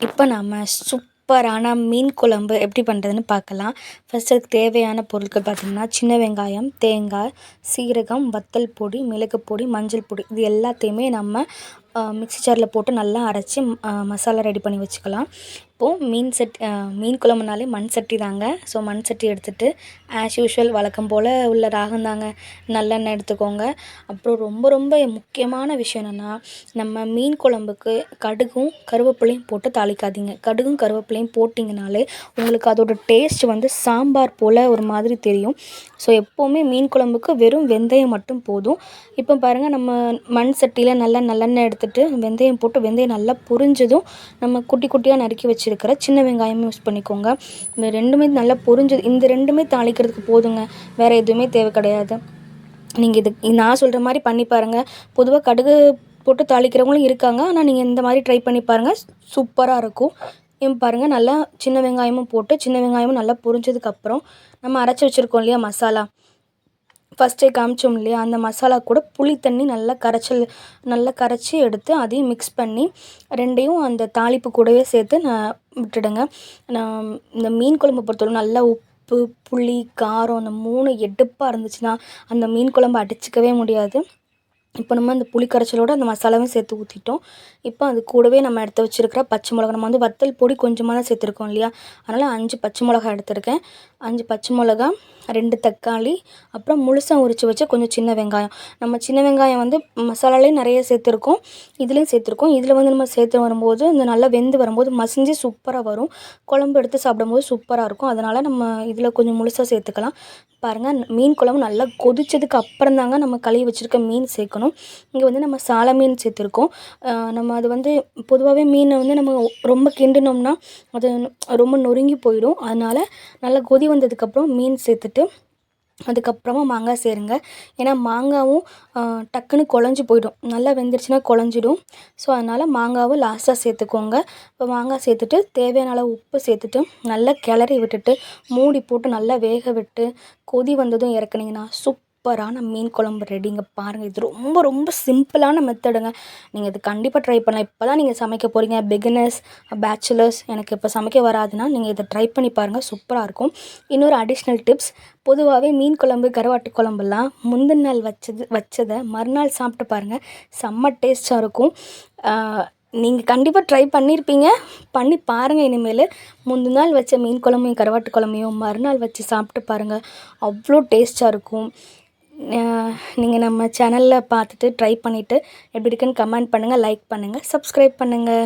இப்போ நம்ம சூப்பரான மீன் குழம்பு எப்படி பண்ணுறதுன்னு பார்க்கலாம். ஃபஸ்ட்டு அதுக்கு தேவையான பொருட்கள் பார்த்திங்கன்னா, சின்ன வெங்காயம், தேங்காய், சீரகம், வத்தல் பொடி, மிளகு பொடி, மஞ்சள் பொடி இது எல்லாத்தையுமே நம்ம மிக்ஸி ஜாரில் போட்டு நல்லா அரைச்சி மசாலா ரெடி பண்ணி வச்சுக்கலாம். இப்போது மீன் குழம்புனாலே மண் சட்டி தாங்க. ஸோ மண் சட்டி எடுத்துகிட்டு ஆஸ் யூஷுவல் வழக்கம் போல் உள்ள ராகம் தாங்க, நல்லெண்ணெய் எடுத்துக்கோங்க. அப்புறம் ரொம்ப ரொம்ப முக்கியமான விஷயம் என்னென்னா, நம்ம மீன் குழம்புக்கு கடுகும் கருவேப்பிலையும் போட்டு தாளிக்காதீங்க. கடுகும் கருவேப்பிலையும் போட்டிங்கனாலே உங்களுக்கு அதோட டேஸ்ட் வந்து சாம்பார் போல் ஒரு மாதிரி தெரியும். ஸோ எப்போவுமே மீன் குழம்புக்கு வெறும் வெந்தயம் மட்டும் போதும். இப்போ பாருங்கள், நம்ம மண் சட்டியில் நல்லா நல்லெண்ணெய் எடுத்துகிட்டு வெந்தயம் போட்டு வெந்தயம் நல்லா பொரிஞ்சதும் நம்ம குட்டி குட்டியாக நறுக்கி வச்சுருக்கிற சின்ன வெங்காயமும் யூஸ் பண்ணிக்கோங்க. இந்த ரெண்டுமே நல்லா பொரிஞ்சது, இந்த ரெண்டுமே தாளிக்கிறதுக்கு போதுங்க, வேறு எதுவுமே தேவை கிடையாது. நீங்கள் நான் சொல்கிற மாதிரி பண்ணி பாருங்கள். பொதுவாக கடுகு போட்டு தாளிக்கிறவங்களும் இருக்காங்க, ஆனால் நீங்கள் இந்த மாதிரி ட்ரை பண்ணி பாருங்கள், சூப்பராக இருக்கும். பாருங்கள், நல்லா சின்ன வெங்காயமும் போட்டு சின்ன வெங்காயமும் நல்லா பொரிஞ்சதுக்கப்புறம் நம்ம அரைச்சி வச்சுருக்கோம் இல்லையா மசாலா, ஃபஸ்ட்டே காமிச்சோம் இல்லையா, அந்த மசாலா கூட புளி தண்ணி நல்லா கரைச்சி எடுத்து அதையும் மிக்ஸ் பண்ணி ரெண்டையும் அந்த தாளிப்பு கூடவே சேர்த்து விட்டுடுங்க. இந்த மீன் குழம்பு பொறுத்தவரை நல்லா உப்பு, புளி, காரம் அந்த 3 எடுப்பாக இருந்துச்சுன்னா அந்த மீன் குழம்பு அடிச்சிக்கவே முடியாது. இப்போ நம்ம அந்த புளி கரைச்சலோடு அந்த மசாலாவையும் சேர்த்து ஊற்றிட்டோம். இப்போ அது கூடவே நம்ம எடுத்து வச்சுருக்கிற பச்சை மிளகா, நம்ம வந்து வத்தல் பொடி கொஞ்சமாக தான் சேர்த்துருக்கோம் இல்லையா, அதனால் 5 பச்சை மிளகா எடுத்திருக்கேன். 5 பச்சை மிளகா, 2 தக்காளி, அப்புறம் முழுசாக உரித்து வச்ச கொஞ்சம் சின்ன வெங்காயம். நம்ம சின்ன வெங்காயம் வந்து மசாலாலேயும் நிறைய சேர்த்துருக்கோம், இதுலேயும் சேர்த்துருக்கோம். இதில் வந்து நம்ம சேர்த்து வரும்போது இந்த நல்லா வெந்து வரும்போது மசிஞ்சு சூப்பராக வரும். குழம்பு எடுத்து சாப்பிடும்போது சூப்பராக இருக்கும். அதனால் நம்ம இதில் கொஞ்சம் முழுசாக சேர்த்துக்கலாம். பாருங்கள், மீன் குழம்பு நல்லா கொதிச்சதுக்கு அப்புறம் தாங்க நம்ம கழுவி வச்சுருக்க மீன் சேர்க்கணும். இங்கே வந்து நம்ம சால மீன் சேர்த்துருக்கோம். நம்ம அது வந்து பொதுவாகவே மீனை வந்து நம்ம ரொம்ப கிண்டினோம்னா அது ரொம்ப நொறுங்கி போயிடும். அதனால் நல்லா கொதி வந்ததுக்கப்புறம் மீன் சேர்த்துட்டு அதுக்கப்புறமா மாங்காய் சேருங்க. ஏன்னா மாங்காவும் டக்குன்னு குழஞ்சி போயிடும், நல்லா வெந்துருச்சுன்னா குழஞ்சிடும். ஸோ அதனால் மாங்காவும் லாஸ்ட்டாக சேர்த்துக்கோங்க. இப்போ மாங்காய் சேர்த்துட்டு தேவையான அளவு உப்பு சேர்த்துட்டு நல்லா கிளறி விட்டுட்டு மூடி போட்டு நல்லா வேக விட்டு கொதி வந்ததும் இறக்குனீங்கன்னா சூப்பரான மீன் குழம்பு ரெடிங்க. பாருங்கள், இது ரொம்ப ரொம்ப சிம்பிளான மெத்தடுங்க. நீங்கள் இது கண்டிப்பாக ட்ரை பண்ணலாம். இப்போ தான் நீங்கள் சமைக்க போகிறீங்க, பிகினர்ஸ், பேச்சுலர்ஸ், எனக்கு இப்போ சமைக்க வராதுன்னா நீங்கள் இதை ட்ரை பண்ணி பாருங்கள், சூப்பராக இருக்கும். இன்னொரு அடிஷ்னல் டிப்ஸ், பொதுவாகவே மீன் குழம்பு கருவாட்டு குழம்புலாம் முந்தின நாள் வச்சதை மறுநாள் சாப்பிட்டு பாருங்கள், செம்ம டேஸ்ட்டாக இருக்கும். நீங்கள் கண்டிப்பாக ட்ரை பண்ணியிருப்பீங்க, பண்ணி பாருங்கள் இனிமேல். முந்தின நாள் வச்ச மீன் குழம்பையும் கருவாட்டு குழம்பையும் மறுநாள் வச்சு சாப்பிட்டு பாருங்கள், அவ்வளோ டேஸ்ட்டாக இருக்கும். நீங்கள் நம்ம சேனலில் பார்த்துட்டு ட்ரை பண்ணிவிட்டு எப்படி இருக்குன்னு கமெண்ட் பண்ணுங்கள், லைக் பண்ணுங்கள், சப்ஸ்கிரைப் பண்ணுங்கள்.